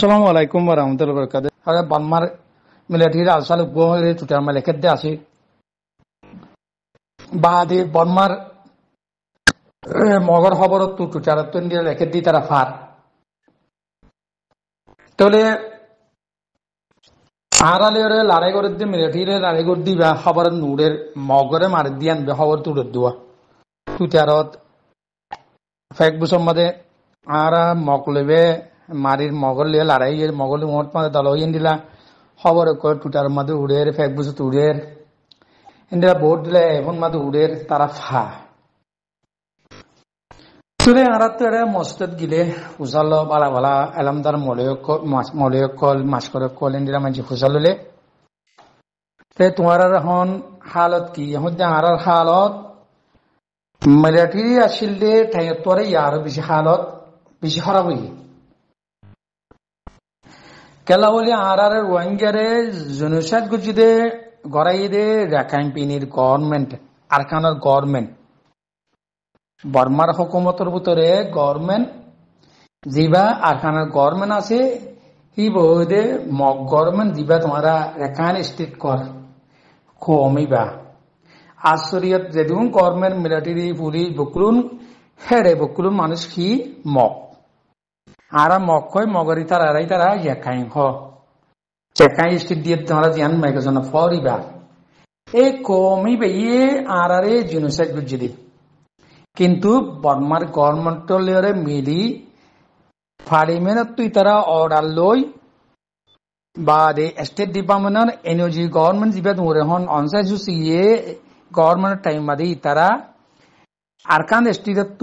আসসালামু আলাইকুম ওয়া রাহমাতুল্লাহি ওয়া বারাকাতুহু। আরে বানমার মিলিটারি আলসাল গোহরে টুটার মালেকের দে আছে বাদে বনমার মগর খবর টুটার তন্দির লেখে দি তারা ফার তলে আড়ালে লড়াই করে দিয়ে মিলিটারি লড়াই করে দিবা খবর নুডের মগরে মারি দিয়ে আনবে খবর তুলে দেওয়া টুটারত ফেক বুসম মাদে আর মগ লেবে মারির মগর লিয়ে লড়াই মগল মোট মাদে দল হইন দিলা খবর কয় টুটার মাদে উড়ের ফেক বুসত উড়ের ইন্দিরা ভোট দিলে এখন মাদে উড়ের তারা ফা তুলে আরাতে মসজিদ গিলে হুসাল বালা বালা এলামদার মলয়কল মাসকল ইন্দিরা মাঝে হুসাল হলে তোমার এখন হালত কি এখন আর হালত মিলিটারি আসলে ঠাইতরে ইয়ার বেশি হালত বেশি খারাপ হই কেলা বলি আর রোহিঙ্গারে জনসাদ গুজিদে গড়াই দে রাখাইন পিনির গভর্নমেন্ট আরকানের গভর্নমেন্ট বর্মার হুকুমতের ভিতরে গভর্নমেন্ট যিবা আরকানের গভর্নমেন্ট আছে হি বহদে মগ গভর্নমেন্ট যিবা তোমারা রাখাইন স্টেট কর কমিবা আশ্চর্যত যেদুন গভর্নমেন্ট মিলিটারি পুলিশ বকুলুন হেড়ে বকুলুন মানুষ কি মগ আর মগ কয় মগরি তারা ইয়াকাইন হ চেকাই স্টেট দিয়ে তোমরা জিয়ান মেগজন ফরিবা এই কমিবে ইয়ে আর জিনোসাইড বুঝিদি কিন্তু বর্মার গভর্নমেন্ট মিলি পার্লিমেন্ট তুই তারা অর্ডার লই বা স্টেট ডিপার্টমেন্ট এনওজি গভর্নমেন্ট যিবা তোমরা হন অনসাইড সুসিয়ে গভর্নমেন্ট টাইম বাদে তারা আরকান স্টেট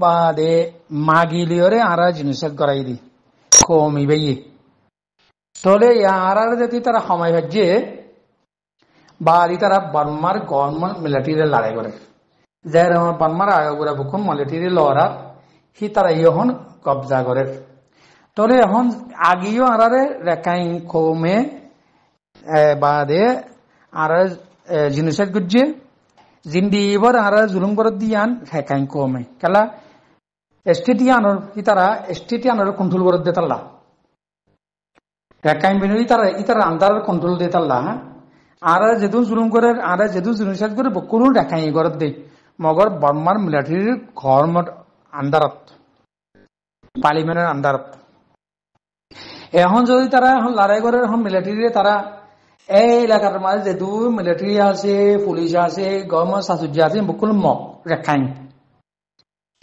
বা মাগিলিয়রে আর জিনিসাইড করাই দি কমিবে ইয়ে তাহলে আর যদি তারা সময় ভাজছে বা তারা বর্মার গভর্নমেন্ট মিলিটারি লড়াই করে যে বর্মার আয়োগরা বুকুন মিলিটারি লড়া হি তারা এখন কবজা করে তাহলে এখন আগেও আর রেখাইন কমে বাদে আর জিনিসাইড করছে জিন্দি এবার আর জুলুম করে দিয়ান রেখাইন কমে কেলা স্টেটিয়ানোর হি তারা স্টেটিয়ানোর কন্ট্রোল করে দিয়ে তাল্লা রেখাইন বিনয়ী তারা ইতার আন্দার কন্ট্রোল দিয়ে তাল্লা হ্যাঁ আর যেদু জুলুম করে আর যেদু জিনিসাইড করে বকুল রেখাইন করে দেয় মগর বর্মার মিলিটারির গভর্নমেন্ট আন্দারত পার্লিমেন্টের আন্দারত এখন যদি তারা এখন লড়াই করে এখন মিলিটারি তারা এই এলাকার মাঝে যেদু মিলিটারি আছে পুলিশ আছে গভর্নমেন্ট শাসুজি আছে বকুল মগ রেখাইন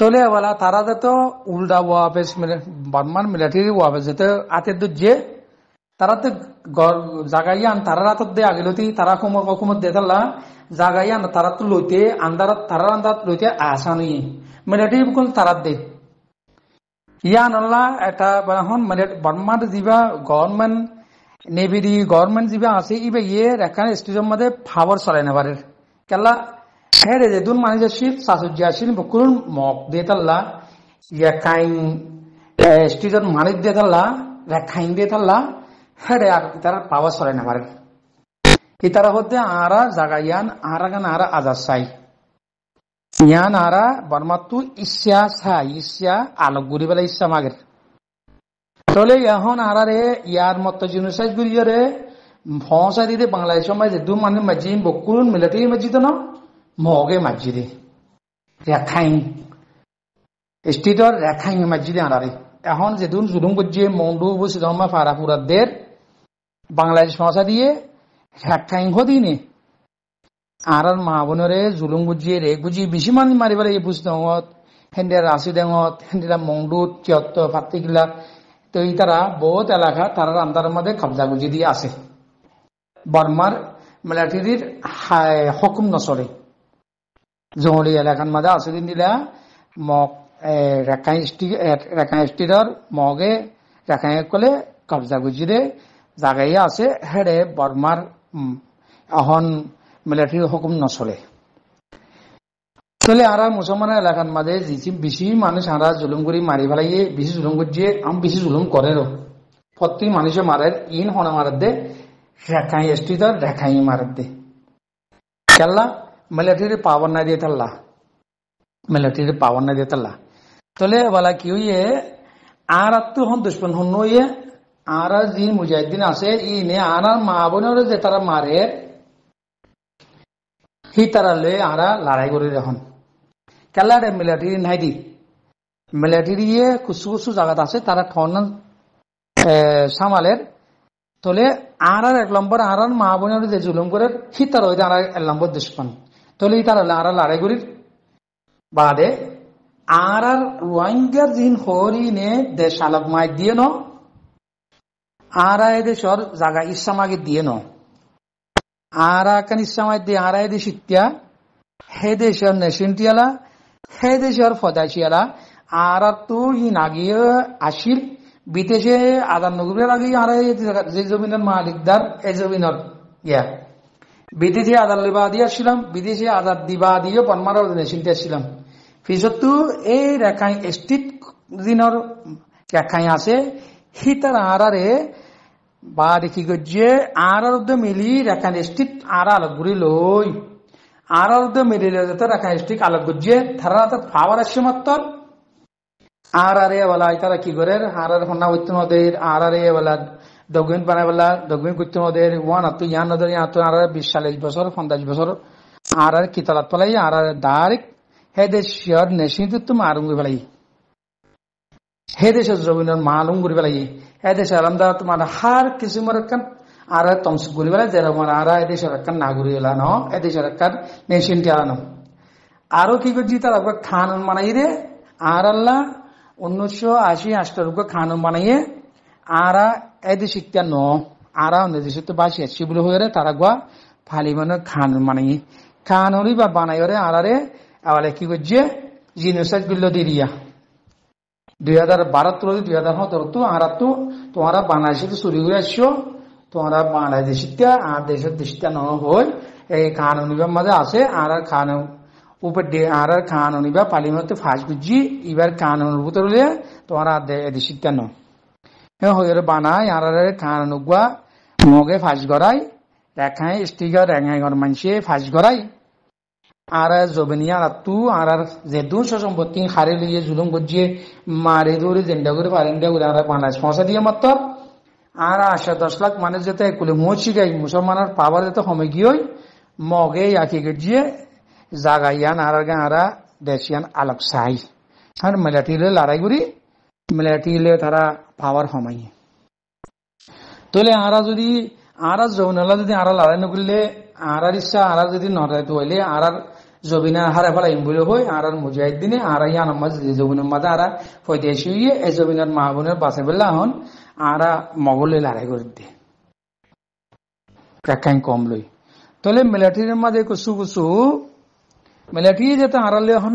তলে বলা তারা তো উল্টা ওয়াপেস বর্মার মিলিটারি ওয়াপেস যেতে আতে যে তারা তো জাগাইয়ান তারা রাতত দে আগেলতি তারা কুমত দে তাল্লা জাগাইয়ান তারা তো লইতে আন্দারত তারা আন্দার লইতে আসানি মিলিটারি বকুল তারা দে ইয়ান আল্লাহ এটা এখন বর্মার যিবা গভর্নমেন্ট নেভিরি গভর্নমেন্ট যিবা আছে ইবে ইয়ে রেখান স্টেজের মধ্যে ফাওয়ার চলাই নেবারে কেলা হেরে যে দুন মানুষ আসিল শাসুজি আসিল বকুল মগ দে তাল্লা রেখাইন স্টেজের মালিক দে তাল্লা রেখাইন দে তাল্লা হেরে আর তারা পাওয়ার চলাই নেবারে ইতারা হতে আরা জাগাইয়ান আরাগান আরা আজাদ চাই ইয়ান আরা বর্মাতু ইচ্ছা চাই ইচ্ছা আলোক ঘুরি বেলা ইচ্ছা মাগের তাহলে এখন আরারে ইয়ার মত জিনিসাইজ গুলিয়ারে ফসা দিতে বাংলাদেশের মাঝে দু মানে মাঝি বকুল মিলিটারি মাঝি তো না মগে মাঝি দে রেখাইন স্টেটর রেখাইন মাঝি দে আরারে এখন যেদুন জুলুম করছে মন্ডু বুসিদমা ফারাপুরাদের বাংলাদেশ ফসা দিয়ে রেখাইন হদিনে আর মা বোনরে জুলুম বুঝিয়ে রে বুঝি বেশি মানুষ মারিবার এই বুঝদত হেন্দিয়া রাশি ডেঙত হেন্দিরা মংডুত চিয়ত্ত ফাতিগিলা তো এই তারা বহুত এলাকা তার আন্দারের মধ্যে কবজা গুজি দিয়ে আছে বর্মার মিলিটারির হুকুম নচলে জঙ্গলি এলাকার মাঝে আছে দিন দিলা মগ রেখাইন স্টেটর মগে রেখাইন কলে কবজা গুজি দে জাগাইয়া আছে হেড়ে বর্মার এখন মিলিটারি হুকুম নচলে চলে আর মুসলমান এলাকার মাঝে বেশি মানুষ আরা জুলুম করি মারি ফেলাইয়ে বেশি জুলুম করছে আমি বেশি জুলুম করে প্রত্যেক মানুষে মারের ইন হনে মারার দে রেখাই স্টেটর রেখাই মারার দে কেল্লা মিলিটারি পাওয়ার না দিয়ে তাল্লা মিলিটারি পাওয়ার না দিয়ে তাল্লা তলে বলা কি হইয়ে আর হন দুশ্মন হন নইয়ে আর যে মুজাহিদিন আছে ইনে আনার মা বোনের যে তারা মারে হি তারা লয়ে আরা লড়াই করে দেখুন কেলারে মিলিটারি নাই দি মিলিটারি কুসু কুসু জায়গাত আছে তারা ঠন সামালের তলে আর এক নম্বর আর মা বোনের যে জুলুম করে হি তারা ওই আর এক নম্বর দুশ্মন তলে তারা আর লড়াই করির বাদে আর রোহিঙ্গার দিন হরিনে দেশ আলোক মাই দিয়ে ন আর দেশর জায়গা ইসলামাকে দিয়ে ন আর কান ইসলামাই দিয়ে আর দেশ ইত্যা হে দেশের নেশনটিয়ালা হে দেশের ফদাইশিয়ালা আর তো ই নাগিয়ে আসিল বিদেশে আদার নগরের আগে আর যে জমিনের মালিকদার এই জমিনের ইয়া বিদেশে আদার লিবা দিয়ে আসছিলাম বিদেশে আদার দিবা দিয়ে বনমার নেশনটি আসছিলাম পিছতো এই রেখাই স্ট্রিট দিনের রেখাই আছে সি তার আড়ারে বা দেখি গিয়ে আর মিলি রেখান স্ট্রিট আর আলোক ঘুরি লই আর মিলিলে রেখান স্ট্রিট আলোক গুজিয়ে তারা পাওয়ার আসছে মাত্র আর বলা তারা কি করে আর হন্না হইতে নদের আর বলা ডকুমেন্ট বানাই বলা ডকুমেন্ট করতে নদের ওয়ান আত্ম ইয়ান নদের আর 20-40 বছর 50 বছর আর কিতালাত পালাই আর ডাইরেক্ট হে দেশের নেশিনটো তো মারুম করে পেলাই হে দেশের জমিনের মালুম করে পেলাই হে দেশের আলাদা তোমার হার কিছু মরকান আর তমস করে পেলাই যেরকম আর এ দেশের একটা না ঘুরে এলান এ দেশের একটা নেশিনটি আলানো আরো কি করছি তারা খান বানাই রে আর আল্লাহ 1980 খান বানাইয়ে আর এ দেশ শিক্ষা ন আর অন্য দেশে তো বাসি আসছি বলে হয়ে তারা গুয়া ফালি মানে খান বানাই খান হলি বা বানাই রে আর আবার কি করছে জিনোসাইড গুলো দিরিয়া 2012 2017 তো আর তো তোমরা বাংলাদেশে চুরি করে আসছো তোমরা বাংলাদেশিটা আর দেশের দেশটা ন হয় এই খান অনিবার মাঝে আছে আর খান উপর আর খান অনিবা পালিমতে ফাঁস বুঝি এবার খান অনুভূত হলে তোমরা দেশিটা ন হয়ে বানায় আর খান অনুগুয়া মগে ফাঁস গড়াই রেখায় স্টিকার রেঙাই ঘর মানুষে ফাঁস গড়াই আর জবেনিয়া রাতু আর যেদু সম্পত্তি হারে লিয়ে জুলুম গজিয়ে মারে ধরে জেন্ডা করে পারেন্ডা করে আর বাংলাদেশ পৌঁছা দিয়ে মাত্র আর 10 লাখ মানুষ যেতে কুলে মোচি গাই মুসলমানের পাওয়ার যেতে সময় গিয়ে মগে আঁকি গজিয়ে জাগাইয়ান আর গাঁরা দেশিয়ান আলোক চাই আর মিলিটারিলে লড়াই করি মিলিটারিলে তারা পাওয়ার সময় তাহলে আরা যদি আর যৌনলা যদি আর লড়াই নকরিলে আর ইচ্ছা আর যদি নড়াইতে হইলে আর জবিনা হারে ফেলাই বলে হয় আর মুজাহিদ দিনে আর ইয়ান জবিনের মাঝে আর ফৈদেশি হইয়ে এই জবিনের মা বোনের বাসে বেলা হন আর মগলে লড়াই করে দিয়ে প্রেক্ষাই কম লই তাহলে মিলিটারির মাঝে কুসু কুসু মিলিটারি যেতে আড়ালে হন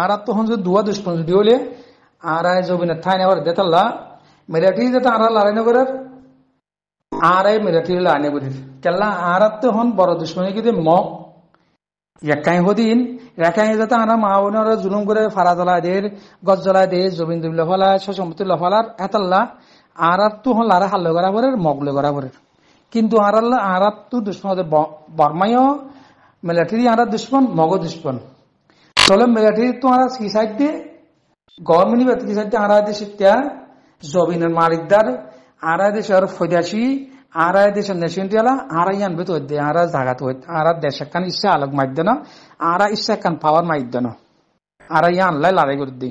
আর তখন যদি দুয়া দুষ্পন যদি হলে আর জবিনের ঠাই নেবার দেতাল্লা মিলিটারি যেতে আর লড়াই নগরের আর মিলিটারি লড়াই করি কেলা আর তো হন বড় দুশ্মনী কিন্তু মগ একাই হদিন একাই যাতে আনা মা বোনের জুলুম করে ফাড়া জ্বলাই দে গছ জ্বলাই দে জমিন দুবি লফালায় সম্পত্তি লফালার এতাল্লা আর তো হন লারা হাল্লে করা পরে মগলে করা পরে কিন্তু আর তো দুশ্মন বর্মাইও মিলিটারি আর দুশ্মন মগ দুশ্মন চলো মিলিটারি তো আর সি সাইড দিয়ে গভর্নমেন্ট ব্যক্তি সাইড দিয়ে আর দেশে জমিনের মালিকদার আর দেশের ফৈদাসী আর দেশের নেশনটিয়ালা আর আনবে তো আর জায়গা তো আর দেশ কান ইচ্ছা আলোক মাধ্য না আর ইচ্ছা কান পাওয়ার মাধ্য না আর আনলাই লড়াই করে দি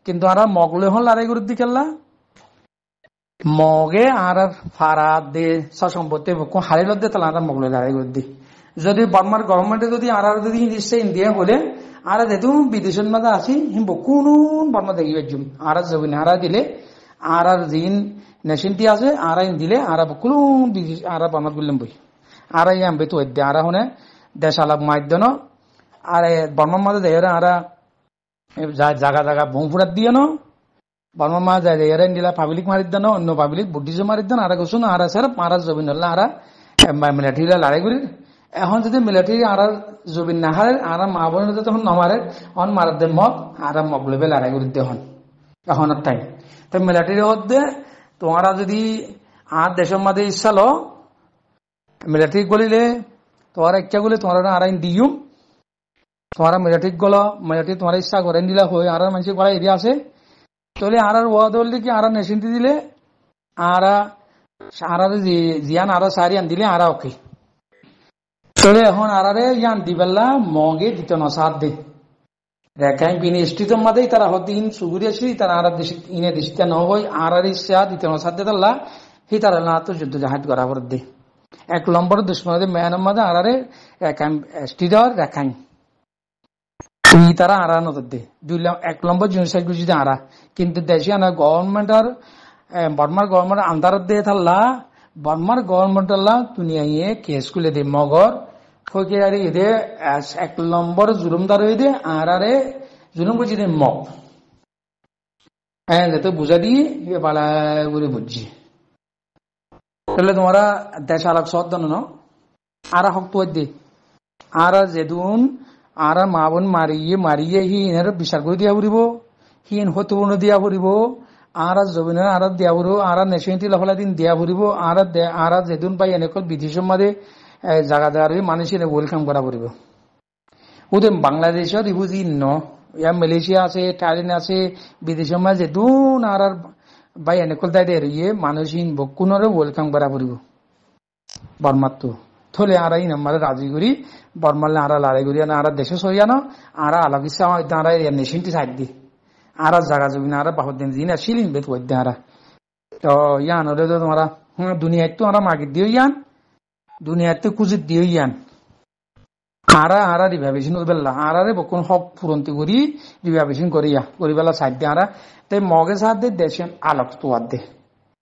কিন্তু আর মগলে হন লড়াই করে দি কেলা মগে আর ফারা দে সম্পত্তি হারিল দে তাহলে আর মগলে লড়াই করে দি যদি বর্মার গভর্নমেন্টে যদি আর যদি নিশ্চয় ইন্ডিয়া হলে আর যেহেতু বিদেশের মাঝে আসি হিম কোন বর্মা দেখি জুম আর জবিন আর দিলে আর জিন নেশনটি আছে আর দিলে আর কোনো আর বর্মা বললাম বই আর আনবে তো আর হনে দেশ আলাপ মাধ্যম আর বর্মার মাঝে দেয় আর জায়গা জায়গা বোম ফুটাত দিয়ে ন বর্মার মাঝে যায় দিলা পাবলিক মারিত দেন অন্য পাবলিক বুদ্ধিজম মারিত দেন আর কিছু না আর স্যার আর জবিন হল আর মিলিটারি লড়াই করি এখন যদি মিলিটারি আর জবিন না হারে আর মা বোনের তখন নমারে অন মারার দে মগ আর মগ লেবে লড়াই করে দে হন এখন টাইম তো মিলিটারি হতে তোমরা যদি আর দেশের মাঝে ইচ্ছা লো মিলিটারি গলিলে তোমার ইচ্ছা গলি তোমার আর দিও তোমারা মিলিটারি গলো মিলিটারি তোমার ইচ্ছা করেন দিলা হয়ে আর মানুষ গলা এরিয়া আছে তাহলে আর ওয়া ধরলে কি আর নেশনটি দিলে আরা আরা জিয়ান আরা সারি আন দিলে আরা ওকে চলে এখন আরারে ইয়ান দিবেলা মগে দিত নসাদ দে রেখাই বিনি স্ট্রিতম মাদে তারা হদিন সুগুরি আসি তারা আরা দেশ ইনে দেশটা ন হই আরারি সা দিত নসাদ দে তাল্লা হি তারা না তো যুদ্ধ জাহাজ করা পর দে এক নম্বর দুশ্মনদের মেয়ানের মাদে আরারে স্ট্রিটর রেখাই তুই তারা আরা নজর দে 1 নম্বর জিনিস যদি আরা কিন্তু দেশে আনা গভর্নমেন্ট আর বর্মার গভর্নমেন্ট আন্দারত দিয়ে থাকলা বর্মার গভর্নমেন্ট দুনিয়া কেস খুলে দে মগর ফকে আর এদে 1 নম্বর জুলুমদার হয়ে দে আর আরে জুলুম করছি দে মগ হ্যাঁ যেতে বুঝা দিয়ে বালা করে বুঝছি তাহলে তোমরা দেশ আলাপ সদ ন আরা হক তো দে আর যেদুন আর মা বোন মারিয়ে হি এর বিচার করে দিয়া ফুরিব হিন হতপূর্ণ দিয়া ফুরিব আর জমিনের আর দিয়া ফুরিব আর নেশনটি লফলা দিন দিয়া ফুরিব আর যেদিন পাই এনেকল বিদেশের মাঝে জায়গা জায়গার মানুষের ওয়েলকাম করা ফুরিব ওদের বাংলাদেশের রিফিউজি ন ইয়া মালয়েশিয়া আছে থাইল্যান্ড আছে বিদেশের মাঝে যেদিন আর বাই এনেকল দায় দিয়ে মানুষহীন বকুনরে ওয়েলকাম করা ফুরিব বর্মার তো থলে আরাই নাম্বারে রাজি করি বর্মালে আরা লড়াই করি আর দেশে সইয়ানো আর আলাপ ইচ্ছা আর নেশনটি সাইড দি আর জায়গা জমি আর বাহর দিন জিন আসিলিন বেত ওই আর তো ইয়ান হলে তো তোমরা দুনিয়ায় তো আমরা মাগির দিয়ে ইয়ান দুনিয়ায় তো কুজির দিয়ে ইয়ান আর রিভাইভেশন করবেলা আর বকুন সব ফুরন্তি করি রিভাইভেশন করিয়া করিবেলা সাইড দিয়ে আর তাই মগে সাথ দে দেশ আলোক তো দে